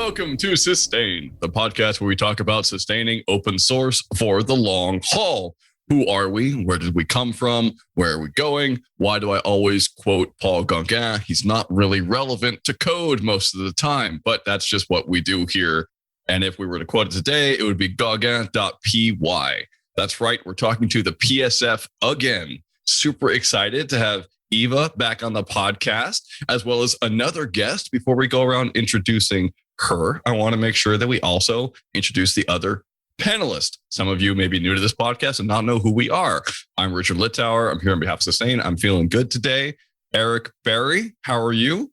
Welcome to Sustain, the podcast where we talk about sustaining open source for the long haul. Who are we? Where did we come from? Where are we going? Why do I always quote Paul Gauguin? He's not really relevant to code most of the time, but that's just what we do here. And if we were to quote it today, it would be Gauguin.py. That's right. We're talking to the PSF again. Super excited to have Ewa back on the podcast, as well as another guest. Before we go around introducing her, I want to make sure that we also introduce the other panelist. Some of you may be new to this podcast and not know who we are. I'm Richard Littauer. I'm here on behalf of Sustain. I'm feeling good today. Eric Berry, how are you?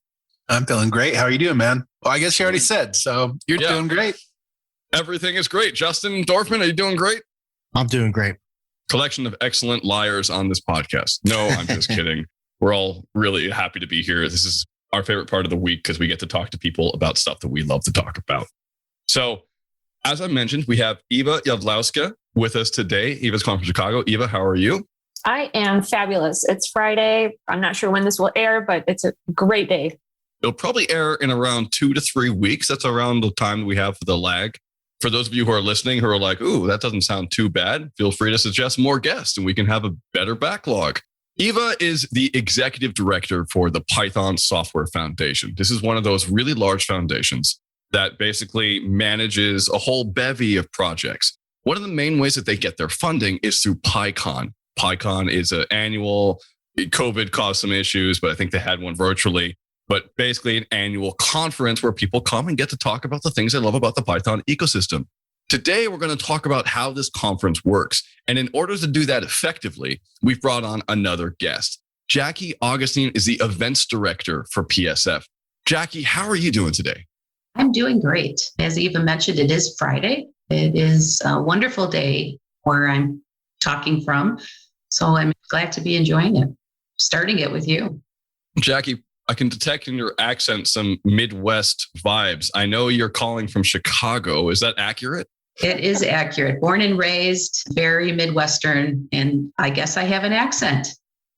I'm feeling great. How are you doing, man? Well, I guess you already said, so you're doing great. Everything is great. Justin Dorfman, are you doing great? I'm doing great. Collection of excellent liars on this podcast. No, I'm just kidding. We're all really happy to be here. This is our favorite part of the week because we get to talk to people about stuff that we love to talk about. So, as I mentioned, we have Ewa Jodlowska with us today. Ewa's calling from Chicago. Ewa, how are you? I am fabulous. It's Friday. I'm not sure when this will air, but it's a great day. It'll probably air in around 2 to 3 weeks. That's around the time we have for the lag. For those of you who are listening who are like, ooh, that doesn't sound too bad, feel free to suggest more guests and we can have a better backlog. Ewa is the executive director for the Python Software Foundation. This is one of those really large foundations that basically manages a whole bevy of projects. One of the main ways that they get their funding is through PyCon. PyCon is an annual, COVID caused some issues, but I think they had one virtually, but basically an annual conference where people come and get to talk about the things they love about the Python ecosystem. Today, we're going to talk about how this conference works. And in order to do that effectively, we've brought on another guest. Jackie Augustine is the events director for PSF. Jackie, how are you doing today? I'm doing great. As Ewa mentioned, it is Friday. It is a wonderful day where I'm talking from. So I'm glad to be enjoying it, starting it with you. Jackie, I can detect in your accent some Midwest vibes. I know you're calling from Chicago. Is that accurate? It is accurate. Born and raised, very Midwestern, and I guess I have an accent.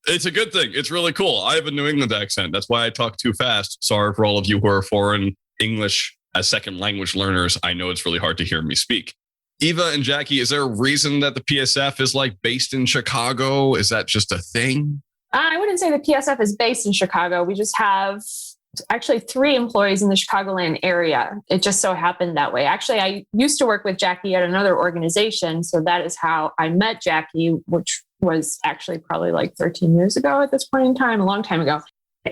It's a good thing. It's really cool. I have a New England accent. That's why I talk too fast. Sorry for all of you who are foreign English as second language learners. I know it's really hard to hear me speak. Ewa and Jackie, is there a reason that the PSF is like based in Chicago? Is that just a thing? I wouldn't say the PSF is based in Chicago. We just have actually 3 employees in the Chicagoland area. It just so happened that way. Actually, I used to work with Jackie at another organization. So that is how I met Jackie, which was actually probably like 13 years ago at this point in time, a long time ago.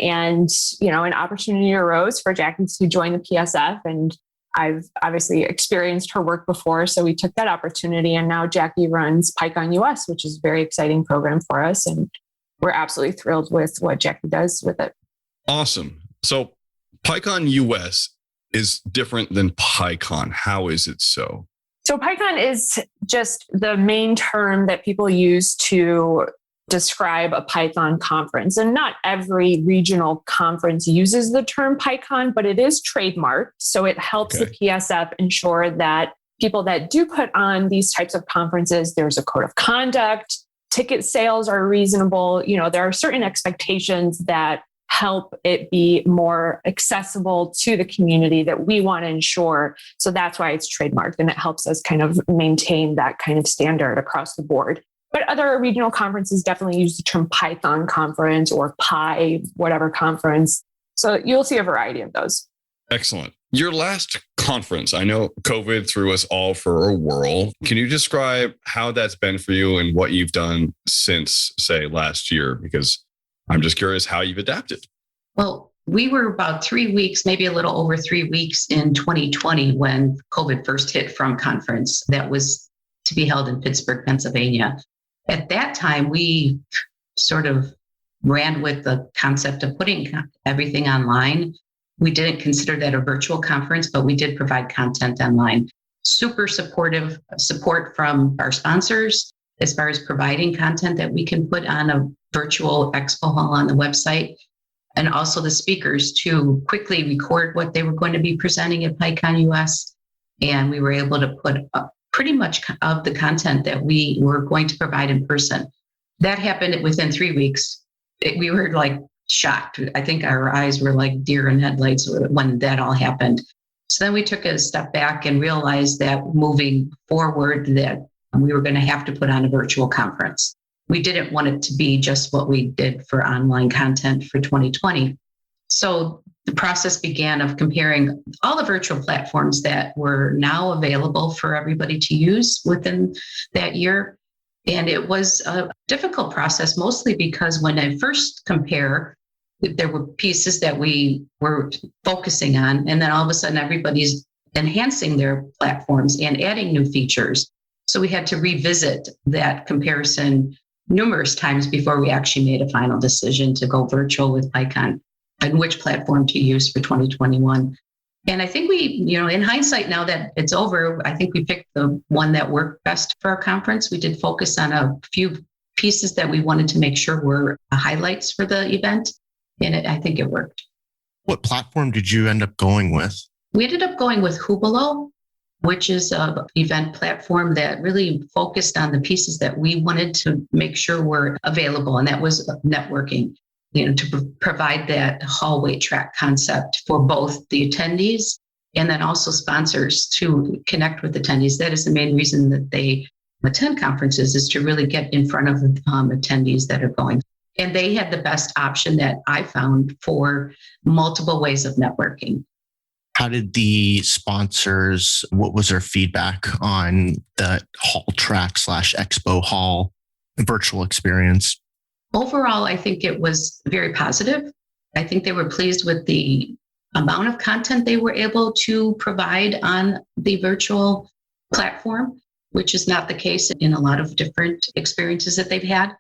And, an opportunity arose for Jackie to join the PSF. And I've obviously experienced her work before. So we took that opportunity. And now Jackie runs PyCon US, which is a very exciting program for us. And we're absolutely thrilled with what Jackie does with it. Awesome. So PyCon US is different than PyCon. How is it so? So PyCon is just the main term that people use to describe a Python conference. And not every regional conference uses the term PyCon, but it is trademarked. So it helps the PSF ensure that people that do put on these types of conferences, there's a code of conduct, ticket sales are reasonable. There are certain expectations that help it be more accessible to the community that we want to ensure. So that's why it's trademarked, and it helps us kind of maintain that kind of standard across the board. But other regional conferences definitely use the term Python conference or Pi, whatever conference. So you'll see a variety of those. Excellent. Your last conference, I know COVID threw us all for a whirl. Can you describe how that's been for you and what you've done since, say, last year? Because I'm just curious how you've adapted. Well, we were about 3 weeks, maybe a little over 3 weeks in 2020 when COVID first hit from conference that was to be held in Pittsburgh, Pennsylvania. At that time, we sort of ran with the concept of putting everything online. We didn't consider that a virtual conference, but we did provide content online. Super supportive support from our sponsors as far as providing content that we can put on a virtual expo hall on the website, and also the speakers to quickly record what they were going to be presenting at PyCon US. And we were able to put up pretty much of the content that we were going to provide in person. That happened within 3 weeks. We were like shocked. I think our eyes were like deer in headlights when that all happened. So then we took a step back and realized that moving forward that we were going to have to put on a virtual conference. We didn't want it to be just what we did for online content for 2020. So the process began of comparing all the virtual platforms that were now available for everybody to use within that year. And it was a difficult process, mostly because when I first compare, there were pieces that we were focusing on, and then all of a sudden everybody's enhancing their platforms and adding new features. So we had to revisit that comparison numerous times before we actually made a final decision to go virtual with PyCon and which platform to use for 2021. And I think we, in hindsight, now that it's over, I think we picked the one that worked best for our conference. We did focus on a few pieces that we wanted to make sure were highlights for the event. And I think it worked. What platform did you end up going with? We ended up going with Hubolo, which is an event platform that really focused on the pieces that we wanted to make sure were available. And that was networking, to provide that hallway track concept for both the attendees and then also sponsors to connect with attendees. That is the main reason that they attend conferences, is to really get in front of attendees that are going. And they had the best option that I found for multiple ways of networking. How did the sponsors, what was their feedback on the hall track / expo hall virtual experience? Overall, I think it was very positive. I think they were pleased with the amount of content they were able to provide on the virtual platform, which is not the case in a lot of different experiences that they've had.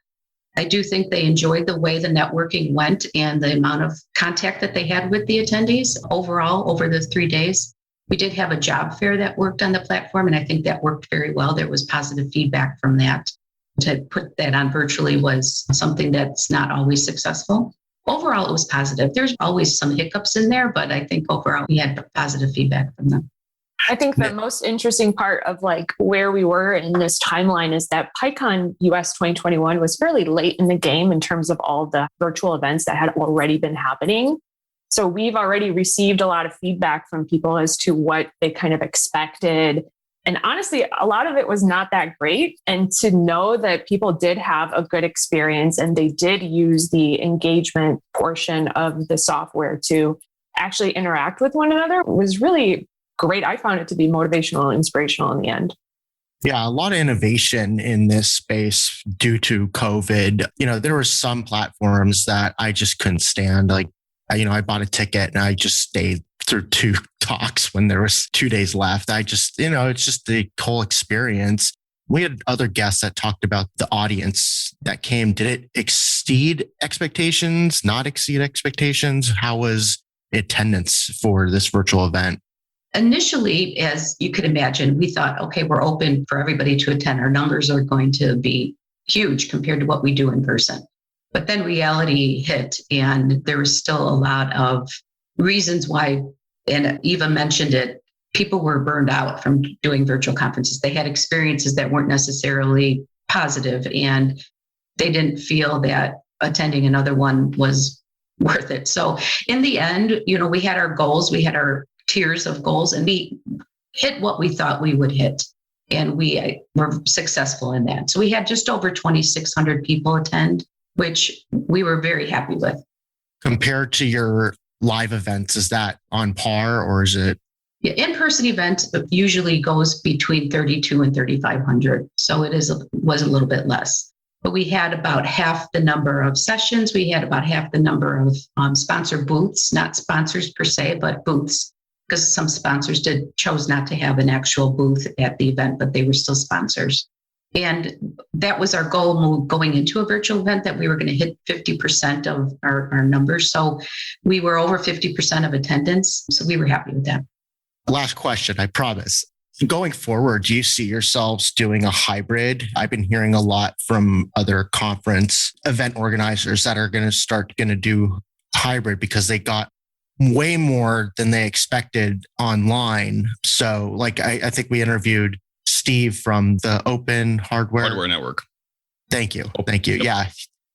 I do think they enjoyed the way the networking went and the amount of contact that they had with the attendees overall over the 3 days. We did have a job fair that worked on the platform, and I think that worked very well. There was positive feedback from that. To put that on virtually was something that's not always successful. Overall, it was positive. There's always some hiccups in there, but I think overall we had positive feedback from them. I think the most interesting part of where we were in this timeline is that PyCon US 2021 was fairly late in the game in terms of all the virtual events that had already been happening. So we've already received a lot of feedback from people as to what they kind of expected. And honestly, a lot of it was not that great. And to know that people did have a good experience and they did use the engagement portion of the software to actually interact with one another was really great. I found it to be motivational and inspirational in the end. Yeah, a lot of innovation in this space due to COVID. There were some platforms that I just couldn't stand. I bought a ticket and I just stayed through 2 talks when there was 2 days left. it's just the whole experience. We had other guests that talked about the audience that came. Did it exceed expectations, not exceed expectations? How was attendance for this virtual event? Initially, as you could imagine, we thought, okay, we're open for everybody to attend. Our numbers are going to be huge compared to what we do in person. But then reality hit, and there was still a lot of reasons why, and Eva mentioned it, people were burned out from doing virtual conferences. They had experiences that weren't necessarily positive, and they didn't feel that attending another one was worth it. So in the end, we had our goals, we had our tiers of goals, and we hit what we thought we would hit. And we were successful in that. So we had just over 2,600 people attend, which we were very happy with. Compared to your live events, is that on par or is it? Yeah, in-person event usually goes between 32 and 3,500. So was a little bit less. But we had about half the number of sessions. We had about half the number of sponsor booths, not sponsors per se, but booths. Because some sponsors chose not to have an actual booth at the event, but they were still sponsors. And that was our goal going into a virtual event, that we were going to hit 50% of our numbers. So we were over 50% of attendance. So we were happy with that. Last question, I promise. Going forward, do you see yourselves doing a hybrid? I've been hearing a lot from other conference event organizers that are going to do hybrid because they got way more than they expected online. So I think we interviewed Steve from the Open Hardware Network. Thank you. Yep. Yeah.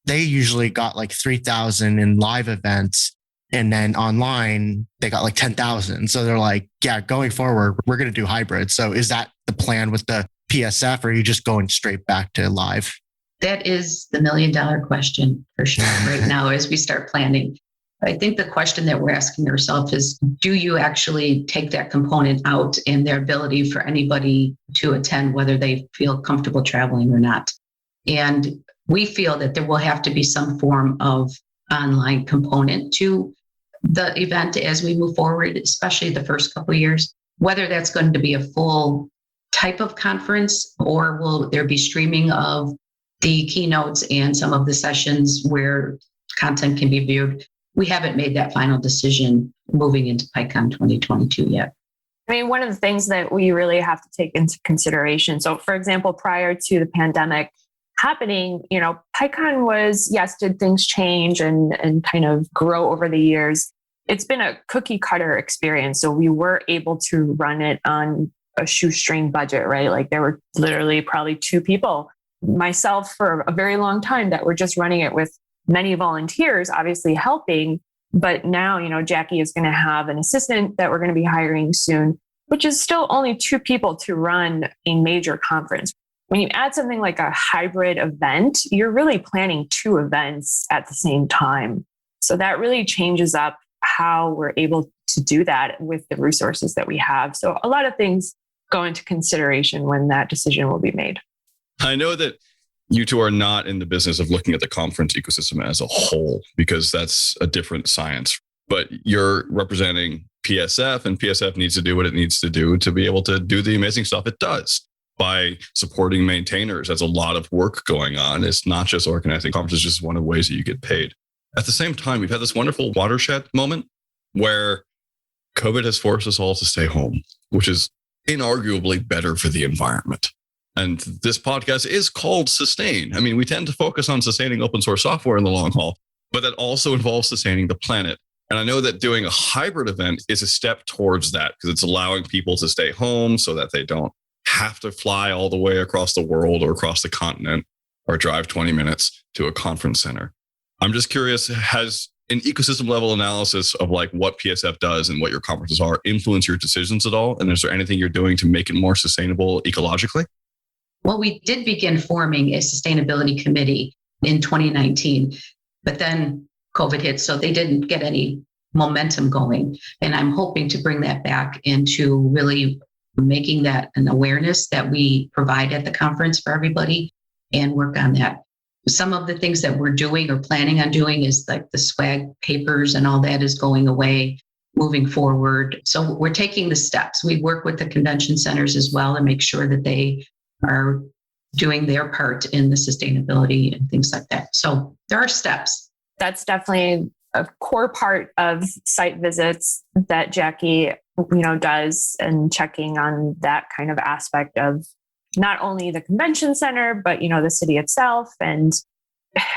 They usually got 3,000 in live events. And then online, they got like 10,000. So they're like, yeah, going forward, we're going to do hybrid. So is that the plan with the PSF, or are you just going straight back to live? That is the $1 million question for sure right now as we start planning. I think the question that we're asking ourselves is, do you actually take that component out in their ability for anybody to attend, whether they feel comfortable traveling or not? And we feel that there will have to be some form of online component to the event as we move forward, especially the first couple of years, whether that's going to be a full type of conference or will there be streaming of the keynotes and some of the sessions where content can be viewed. We haven't made that final decision moving into PyCon 2022 yet. I mean, one of the things that we really have to take into consideration. So, for example, prior to the pandemic happening, PyCon was, yes, did things change and kind of grow over the years? It's been a cookie cutter experience. So we were able to run it on a shoestring budget, right? Like there were literally probably 2 people, myself for a very long time, that were just running it with many volunteers, obviously helping. But now, Jackie is going to have an assistant that we're going to be hiring soon, which is still only 2 people to run a major conference. When you add something like a hybrid event, you're really planning 2 events at the same time. So that really changes up how we're able to do that with the resources that we have. So a lot of things go into consideration when that decision will be made. I know that you two are not in the business of looking at the conference ecosystem as a whole, because that's a different science. But you're representing PSF, and PSF needs to do what it needs to do to be able to do the amazing stuff it does by supporting maintainers. That's a lot of work going on. It's not just organizing conferences, just one of the ways that you get paid. At the same time, we've had this wonderful watershed moment where COVID has forced us all to stay home, which is inarguably better for the environment. And this podcast is called Sustain. I mean, we tend to focus on sustaining open source software in the long haul, but that also involves sustaining the planet. And I know that doing a hybrid event is a step towards that, because it's allowing people to stay home so that they don't have to fly all the way across the world or across the continent or drive 20 minutes to a conference center. I'm just curious, has an ecosystem level analysis of like what PSF does and what your conferences are influence your decisions at all? And is there anything you're doing to make it more sustainable ecologically? Well, we did begin forming a sustainability committee in 2019, but then COVID hit, so they didn't get any momentum going. And I'm hoping to bring that back into really making that an awareness that we provide at the conference for everybody and work on that. Some of the things that we're doing or planning on doing is like the swag papers and all that is going away moving forward. So we're taking the steps. We work with the convention centers as well and make sure that they are doing their part in the sustainability and things like that. So there are steps. That's definitely a core part of site visits that Jackie, does, and checking on that kind of aspect of not only the convention center, but, the city itself. And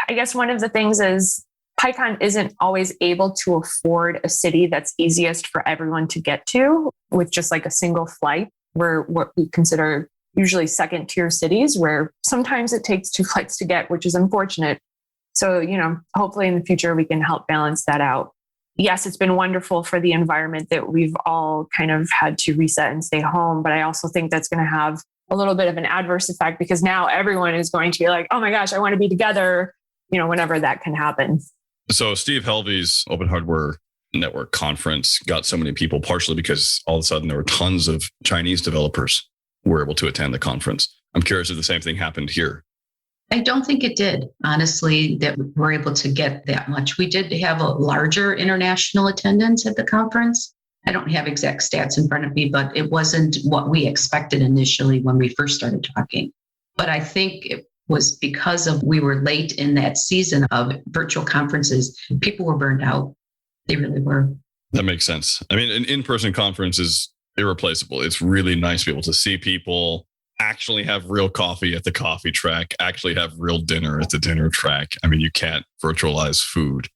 I guess one of the things is PyCon isn't always able to afford a city that's easiest for everyone to get to with just like a single flight. We're what we consider usually second tier cities where sometimes it takes 2 flights to get, which is unfortunate. So, hopefully in the future, we can help balance that out. Yes, it's been wonderful for the environment that we've all kind of had to reset and stay home. But I also think that's going to have a little bit of an adverse effect, because now everyone is going to be like, oh my gosh, I want to be together, whenever that can happen. So Steve Helvey's Open Hardware Network conference got so many people, partially because all of a sudden there were tons of Chinese developers who were able to attend the conference. I'm curious if the same thing happened here. I don't think it did, honestly, that we're able to get that much. We did have a larger international attendance at the conference. I don't have exact stats in front of me, but it wasn't what we expected initially when we first started talking. But I think it was because of we were late in that season of virtual conferences. People were burned out. They really were. That makes sense. I mean, an in-person conference is irreplaceable. It's really nice to be able to see people, actually have real coffee at the coffee track, actually have real dinner at the dinner track. I mean, you can't virtualize food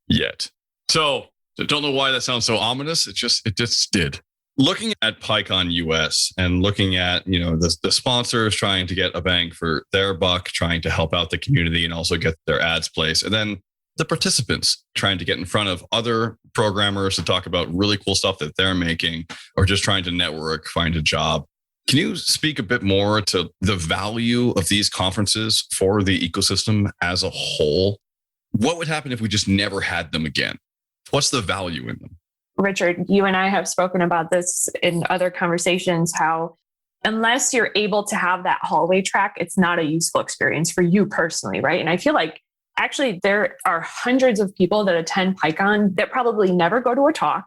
yet. So I don't know why that sounds so ominous. It just did. Looking at PyCon US and looking at, the sponsors trying to get a bang for their buck, trying to help out the community and also get their ads placed. And then the participants trying to get in front of other programmers to talk about really cool stuff that they're making, or just trying to network, find a job. Can you speak a bit more to the value of these conferences for the ecosystem as a whole? What would happen if we just never had them again? What's the value in them? Richard, you and I have spoken about this in other conversations, how unless you're able to have that hallway track, it's not a useful experience for you personally, right? And I feel like actually there are hundreds of people that attend PyCon that probably never go to a talk.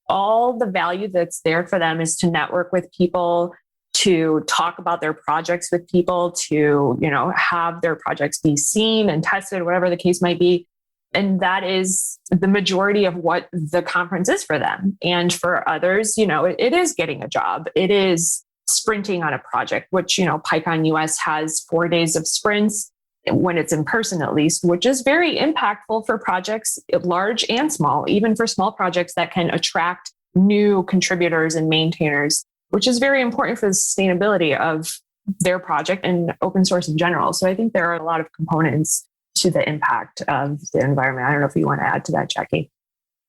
All the value that's there for them is to network with people, to talk about their projects with people, to, have their projects be seen and tested, whatever the case might be. And that is the majority of what the conference is for them. And for others, it is getting a job. It is sprinting on a project, which, PyCon US has 4 days of sprints when it's in person, at least, which is very impactful for projects large and small, even for small projects that can attract new contributors and maintainers, which is very important for the sustainability of their project and open source in general. So I think there are a lot of components to the impact of the environment. I don't know if you want to add to that, Jackie.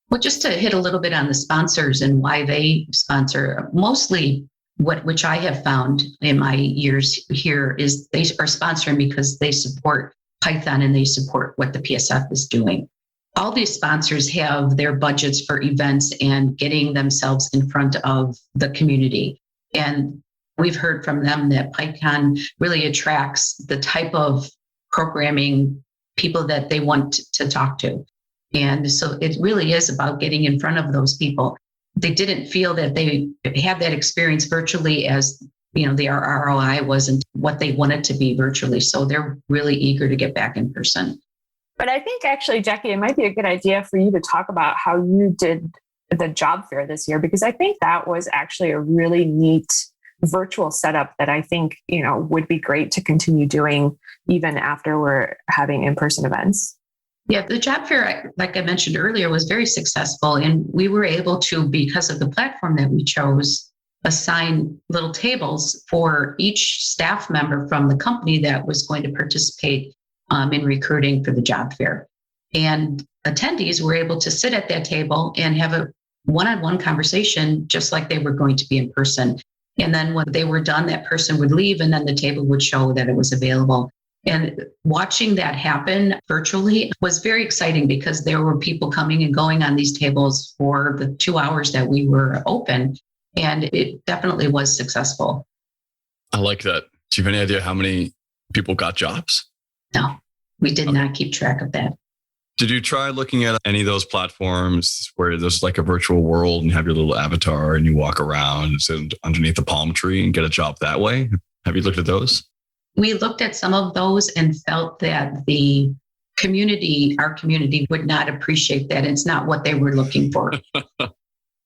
Well, just to hit a little bit on the sponsors and why they sponsor, mostly which I have found in my years here is they are sponsoring because they support Python and they support what the PSF is doing. All these sponsors have their budgets for events and getting themselves in front of the community. And we've heard from them that PyCon really attracts the type of programming people that they want to talk to. And so it really is about getting in front of those people. They didn't feel that they had that experience virtually as, their ROI wasn't what they wanted to be virtually. So they're really eager to get back in person. But I think actually, Jackie, it might be a good idea for you to talk about how you did the job fair this year, because I think that was actually a really neat virtual setup that I think, would be great to continue doing even after we're having in-person events. Yeah, the job fair, like I mentioned earlier, was very successful. And we were able to, because of the platform that we chose, assign little tables for each staff member from the company that was going to participate in recruiting for the job fair. And attendees were able to sit at that table and have a one-on-one conversation, just like they were going to be in person. And then when they were done, that person would leave and then the table would show that it was available. And watching that happen virtually was very exciting because there were people coming and going on these tables for the 2 hours that we were open. And it definitely was successful. I like that. Do you have any idea how many people got jobs? No, we did not keep track of that. Did you try looking at any of those platforms where there's like a virtual world and you have your little avatar and you walk around and sit underneath a palm tree and get a job that way? Have you looked at those? We looked at some of those and felt that the community, our community, would not appreciate that. It's not what they were looking for.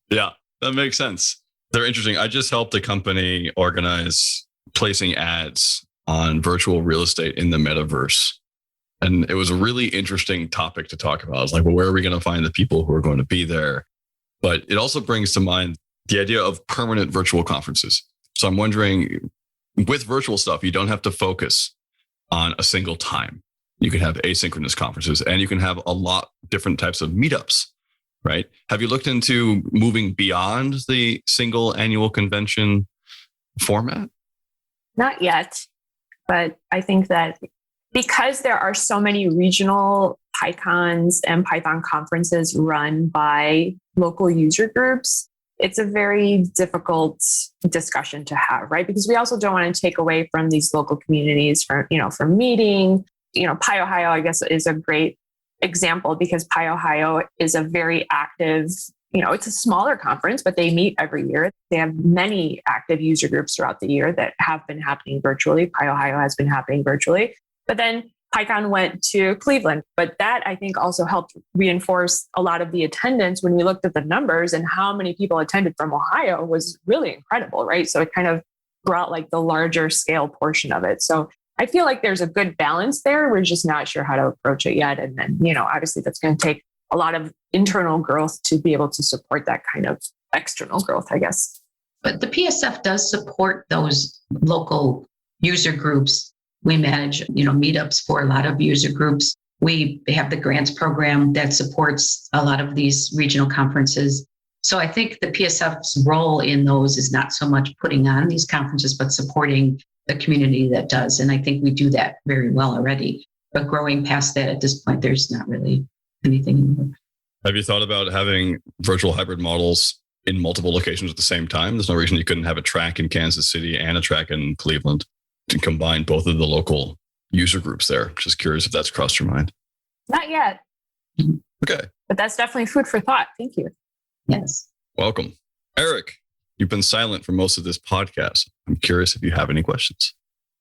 Yeah, that makes sense. They're interesting. I just helped a company organize placing ads on virtual real estate in the metaverse. And it was a really interesting topic to talk about. I was like, well, where are we going to find the people who are going to be there? But it also brings to mind the idea of permanent virtual conferences. So I'm wondering, with virtual stuff, you don't have to focus on a single time. You can have asynchronous conferences and you can have a lot different types of meetups, right? Have you looked into moving beyond the single annual convention format? Not yet, but I think that because there are so many regional PyCons and Python conferences run by local user groups, it's a very difficult discussion to have, right? Because we also don't want to take away from these local communities from meeting. PyOhio, I guess, is a great example because PyOhio is a very active, it's a smaller conference, but they meet every year. They have many active user groups throughout the year that have been happening virtually. PyOhio has been happening virtually. But then PyCon went to Cleveland, but that I think also helped reinforce a lot of the attendance when we looked at the numbers and how many people attended from Ohio was really incredible, right? So it kind of brought like the larger scale portion of it. So I feel like there's a good balance there. We're just not sure how to approach it yet. And then, obviously that's going to take a lot of internal growth to be able to support that kind of external growth, I guess. But the PSF does support those local user groups. We manage, meetups for a lot of user groups. We have the grants program that supports a lot of these regional conferences. So I think the PSF's role in those is not so much putting on these conferences, but supporting the community that does. And I think we do that very well already. But growing past that at this point, there's not really anything in there. Have you thought about having virtual hybrid models in multiple locations at the same time? There's no reason you couldn't have a track in Kansas City and a track in Cleveland to combine both of the local user groups there. Just curious if that's crossed your mind. Not yet. Okay. But that's definitely food for thought. Thank you. Yes. Welcome. Eric, you've been silent for most of this podcast. I'm curious if you have any questions.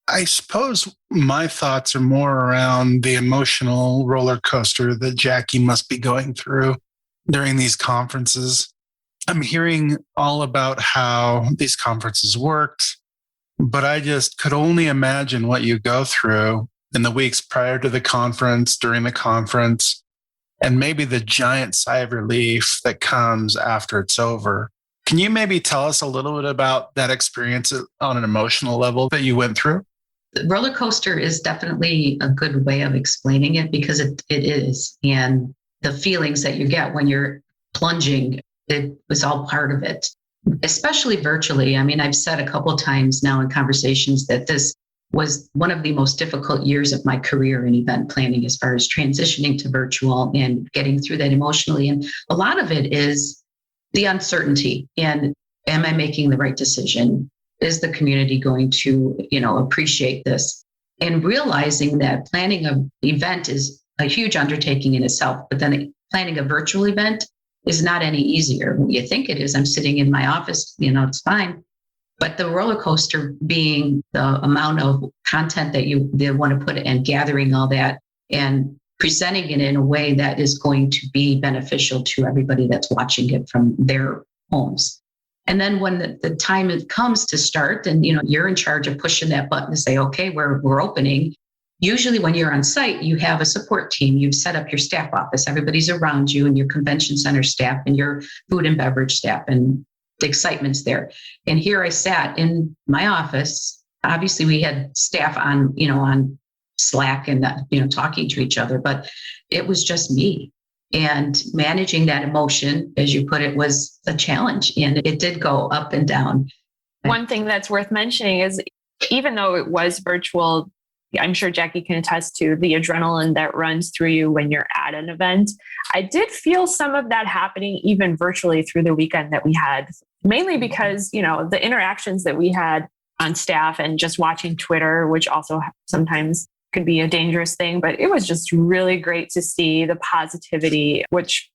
I suppose my thoughts are more around the emotional roller coaster that Jackie must be going through during these conferences. I'm hearing all about how these conferences worked, but I just could only imagine what you go through in the weeks prior to the conference, during the conference, and maybe the giant sigh of relief that comes after it's over. Can you maybe tell us a little bit about that experience on an emotional level that you went through? The roller coaster is definitely a good way of explaining it because it is. And the feelings that you get when you're plunging, it was all part of it, especially virtually. I mean, I've said a couple of times now in conversations that this was one of the most difficult years of my career in event planning as far as transitioning to virtual and getting through that emotionally. And a lot of it is the uncertainty. And am I making the right decision? Is the community going to, appreciate this? And realizing that planning an event is a huge undertaking in itself, but then planning a virtual event is not any easier. You think it is. I'm sitting in my office, it's fine. But the roller coaster being the amount of content that they want to put and gathering all that and presenting it in a way that is going to be beneficial to everybody that's watching it from their homes. And then when the time it comes to start and, you're in charge of pushing that button to say, okay, we're opening. Usually when you're on site, you have a support team. You've set up your staff office. Everybody's around you and your convention center staff and your food and beverage staff and the excitement's there. And here I sat in my office. Obviously we had staff on Slack and, talking to each other, but it was just me. And managing that emotion, as you put it, was a challenge. And it did go up and down. One thing that's worth mentioning is even though it was virtual, I'm sure Jackie can attest to the adrenaline that runs through you when you're at an event. I did feel some of that happening even virtually through the weekend that we had, mainly because, the interactions that we had on staff and just watching Twitter, which also sometimes could be a dangerous thing, but it was just really great to see the positivity, which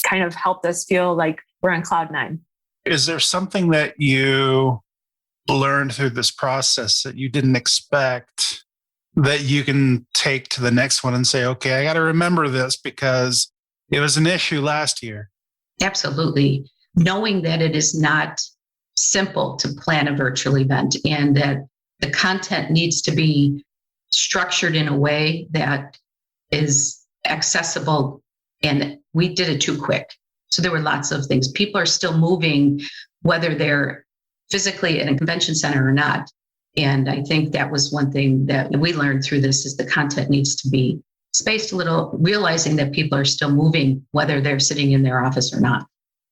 kind of helped us feel like we're on cloud nine. Is there something that you learned through this process that you didn't expect that you can take to the next one and say, okay, I got to remember this because it was an issue last year? Absolutely. Knowing that it is not simple to plan a virtual event and that the content needs to be structured in a way that is accessible. And we did it too quick. So there were lots of things. People are still moving, whether they're physically in a convention center or not. And I think that was one thing that we learned through this is the content needs to be spaced a little, realizing that people are still moving, whether they're sitting in their office or not.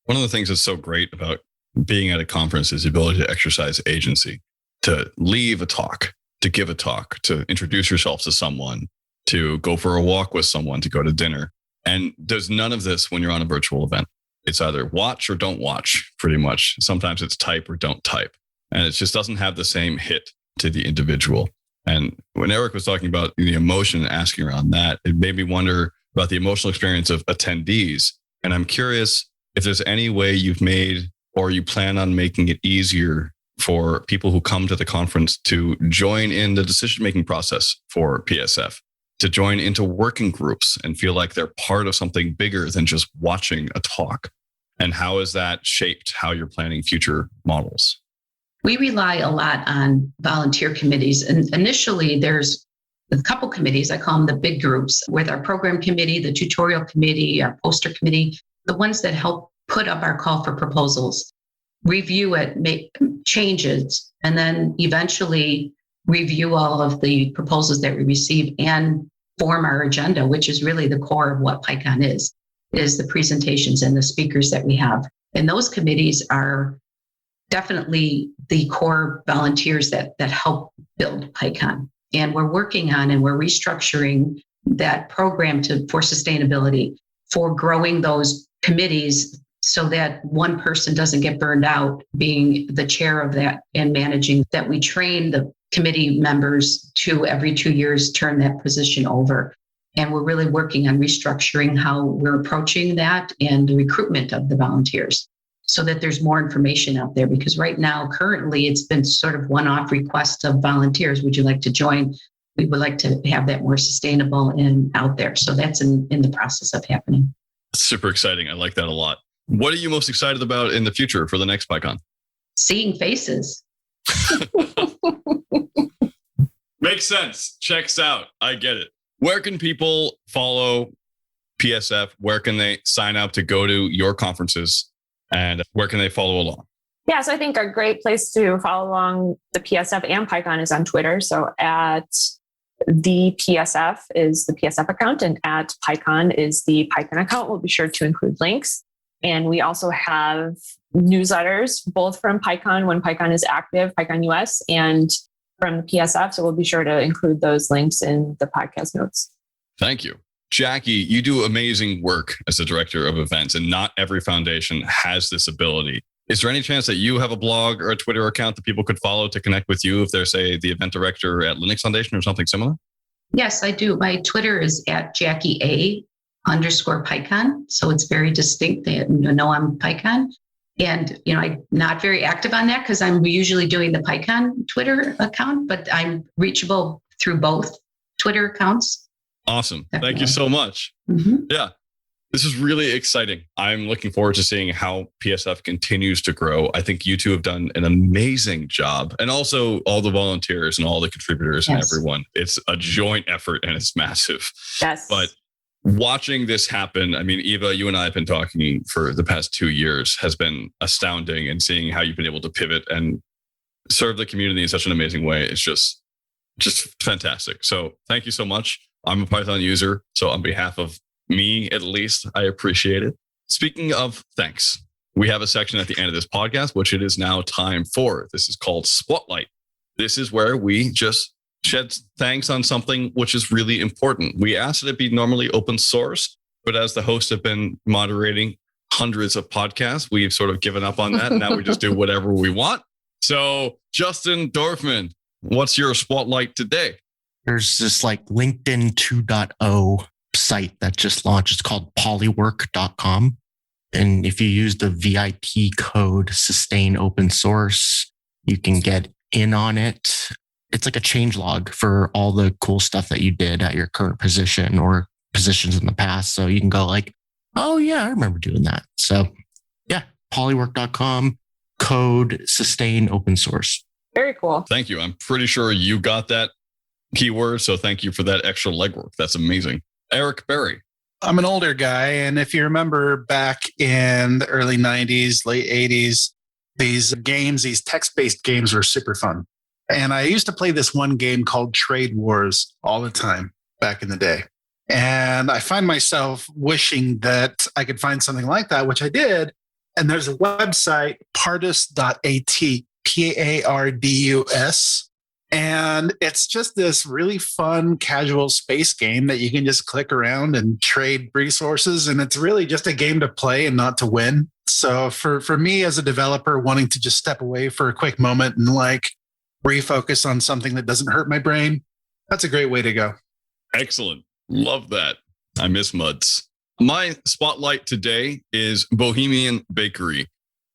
One of the things that's so great about being at a conference is the ability to exercise agency, to leave a talk, to give a talk, to introduce yourself to someone, to go for a walk with someone, to go to dinner. And there's none of this when you're on a virtual event. It's either watch or don't watch, pretty much. Sometimes it's type or don't type. And it just doesn't have the same hit to the individual. And when Eric was talking about the emotion and asking around that, it made me wonder about the emotional experience of attendees. And I'm curious if there's any way you've made or you plan on making it easier for people who come to the conference to join in the decision-making process for PSF, to join into working groups and feel like they're part of something bigger than just watching a talk. And how has that shaped how you're planning future models? We rely a lot on volunteer committees. And initially, there's a couple committees, I call them the big groups, with our program committee, the tutorial committee, our poster committee, the ones that help put up our call for proposals, review it, make changes, and then eventually review all of the proposals that we receive and form our agenda, which is really the core of what PyCon is the presentations and the speakers that we have. And those committees are definitely the core volunteers that help build PyCon. And we're working on and we're restructuring that program for sustainability, for growing those committees so that one person doesn't get burned out being the chair of that and managing that. We train the committee members to every 2 years turn that position over. And we're really working on restructuring how we're approaching that and the recruitment of the volunteers so that there's more information out there. Because right now, currently, it's been sort of one-off requests of volunteers. Would you like to join? We would like to have that more sustainable and out there. So that's in the process of happening. Super exciting. I like that a lot. What are you most excited about in the future for the next PyCon? Seeing faces. Makes sense. Checks out. I get it. Where can people follow PSF? Where can they sign up to go to your conferences? And where can they follow along? Yeah, so I think a great place to follow along the PSF and PyCon is on Twitter. So at the PSF is the PSF account, and at PyCon is the PyCon account. We'll be sure to include links. And we also have newsletters, both from PyCon when PyCon is active, PyCon US, and from the PSF. So we'll be sure to include those links in the podcast notes. Thank you. Jackie, you do amazing work as the director of events, and not every foundation has this ability. Is there any chance that you have a blog or a Twitter account that people could follow to connect with you if they're, say, the event director at Linux Foundation or something similar? Yes, I do. My Twitter is at Jackie_PyCon. So it's very distinct. They know I'm PyCon. And, I'm not very active on that because I'm usually doing the PyCon Twitter account, but I'm reachable through both Twitter accounts. Awesome. Thank you so much. Mm-hmm. Yeah, this is really exciting. I'm looking forward to seeing how PSF continues to grow. I think you two have done an amazing job, and also all the volunteers and all the contributors and everyone. It's a joint effort and it's massive. Yes. But watching this happen, I mean, Ewa, you and I have been talking for the past 2 years, has been astounding, and seeing how you've been able to pivot and serve the community in such an amazing way. It's just fantastic. So thank you so much. I'm a Python user, so on behalf of me, at least, I appreciate it. Speaking of thanks, we have a section at the end of this podcast, which it is now time for. This is called Spotlight. This is where we just shed thanks on something which is really important. We asked that it be normally open source, but as the hosts have been moderating hundreds of podcasts, we've sort of given up on that. And now we just do whatever we want. So Justin Dorfman, what's your spotlight today? There's this LinkedIn 2.0 site that just launched. It's called polywork.com. And if you use the VIP code sustain open source, you can get in on it. It's like a changelog for all the cool stuff that you did at your current position or positions in the past. So you can go oh yeah, I remember doing that. So yeah, polywork.com, code sustain open source. Very cool. Thank you. I'm pretty sure you got that keyword. So thank you for that extra legwork. That's amazing. Eric Berry. I'm an older guy. And if you remember back in the early 90s, late 80s, these text-based games were super fun. And I used to play this one game called Trade Wars all the time back in the day. And I find myself wishing that I could find something like that, which I did. And there's a website, pardus.at, Pardus. And it's just this really fun, casual space game that you can just click around and trade resources. And it's really just a game to play and not to win. So for me as a developer wanting to just step away for a quick moment and refocus on something that doesn't hurt my brain, that's a great way to go. Excellent. Love that. I miss MUDs. My spotlight today is Bohemian Bakery.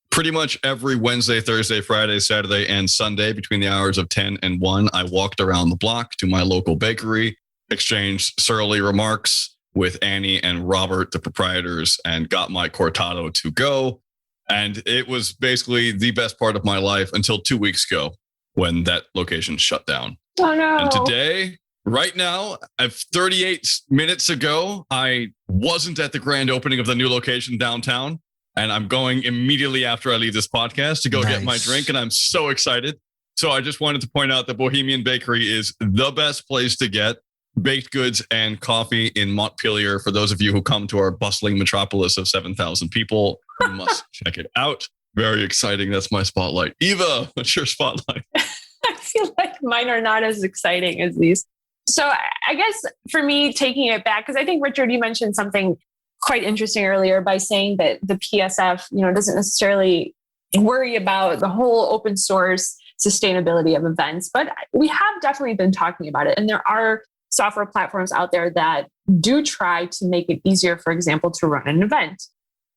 Pretty much every Wednesday, Thursday, Friday, Saturday, and Sunday between the hours of 10 and 1, I walked around the block to my local bakery, exchanged surly remarks with Annie and Robert, the proprietors, and got my cortado to go. And it was basically the best part of my life until 2 weeks ago when that location shut down. Oh, no. And today, right now, 38 minutes ago, I wasn't at the grand opening of the new location downtown. And I'm going immediately after I leave this podcast to go get my drink. And I'm so excited. So I just wanted to point out that Bohemian Bakery is the best place to get baked goods and coffee in Montpelier. For those of you who come to our bustling metropolis of 7,000 people, you must check it out. Very exciting. That's my spotlight. Ewa, what's your spotlight? I feel like mine are not as exciting as these. So I guess for me, taking it back, because I think, Richard, you mentioned something quite interesting earlier by saying that the PSF, doesn't necessarily worry about the whole open source sustainability of events, but we have definitely been talking about it. And there are software platforms out there that do try to make it easier, for example, to run an event,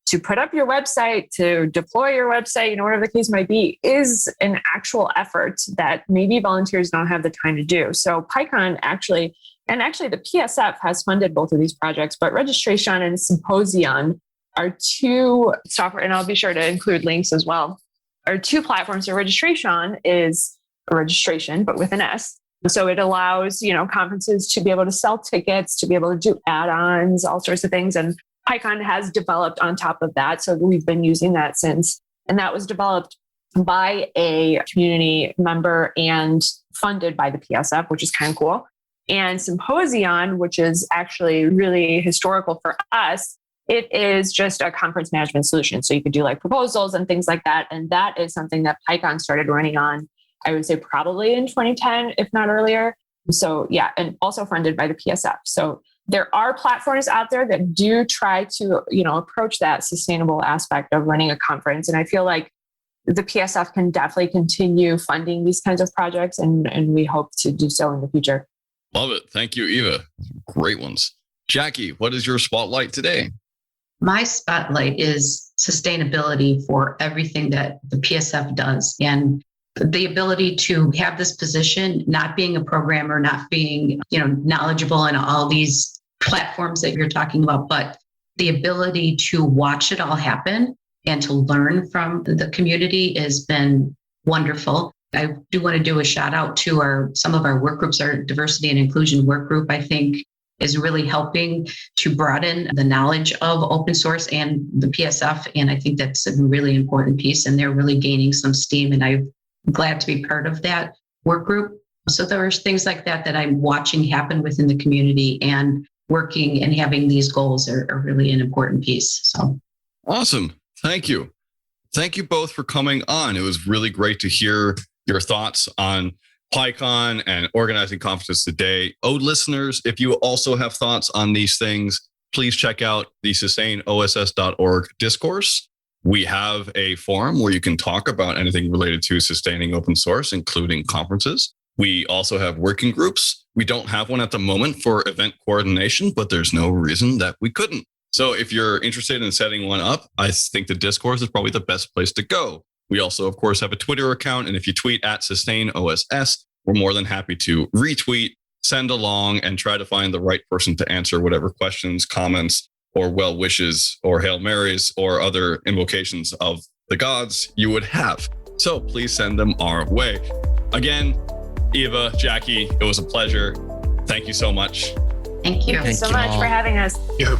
to put up your website, to deploy your website, whatever the case might be, is an actual effort that maybe volunteers don't have the time to do. So PyCon actually the PSF has funded both of these projects, but Registration and Symposium are two software, and I'll be sure to include links as well, are two platforms. So Registration is a registration, but with an S. So it allows, conferences to be able to sell tickets, to be able to do add-ons, all sorts of things. And PyCon has developed on top of that. So we've been using that since. And that was developed by a community member and funded by the PSF, which is kind of cool. And Symposium, which is actually really historical for us, it is just a conference management solution. So you could do like proposals and things like that. And that is something that PyCon started running on, I would say probably in 2010, if not earlier. So yeah, and also funded by the PSF. So there are platforms out there that do try to, approach that sustainable aspect of running a conference. And I feel like the PSF can definitely continue funding these kinds of projects, and we hope to do so in the future. Love it. Thank you, Ewa. Great ones. Jackie, what is your spotlight today? My spotlight is sustainability for everything that the PSF does, and the ability to have this position, not being a programmer, not being, knowledgeable in all these platforms that you're talking about, but the ability to watch it all happen and to learn from the community has been wonderful. I do want to do a shout out to some of our work groups. Our diversity and inclusion work group, I think, is really helping to broaden the knowledge of open source and the PSF. And I think that's a really important piece. And they're really gaining some steam. And I'm glad to be part of that work group. So there's things like that I'm watching happen within the community, and working and having these goals are really an important piece. So awesome. Thank you. Thank you both for coming on. It was really great to hear your thoughts on PyCon and organizing conferences today. Listeners, if you also have thoughts on these things, please check out the sustainoss.org discourse. We have a forum where you can talk about anything related to sustaining open source, including conferences. We also have working groups. We don't have one at the moment for event coordination, but there's no reason that we couldn't. So if you're interested in setting one up, I think the discourse is probably the best place to go. We also, of course, have a Twitter account. And if you tweet at sustainoss, we're more than happy to retweet, send along, and try to find the right person to answer whatever questions, comments, or well wishes, or Hail Marys, or other invocations of the gods you would have. So please send them our way. Again, Ewa, Jackie, it was a pleasure. Thank you so much. Thank you. Thank you so much for having us. Yeah.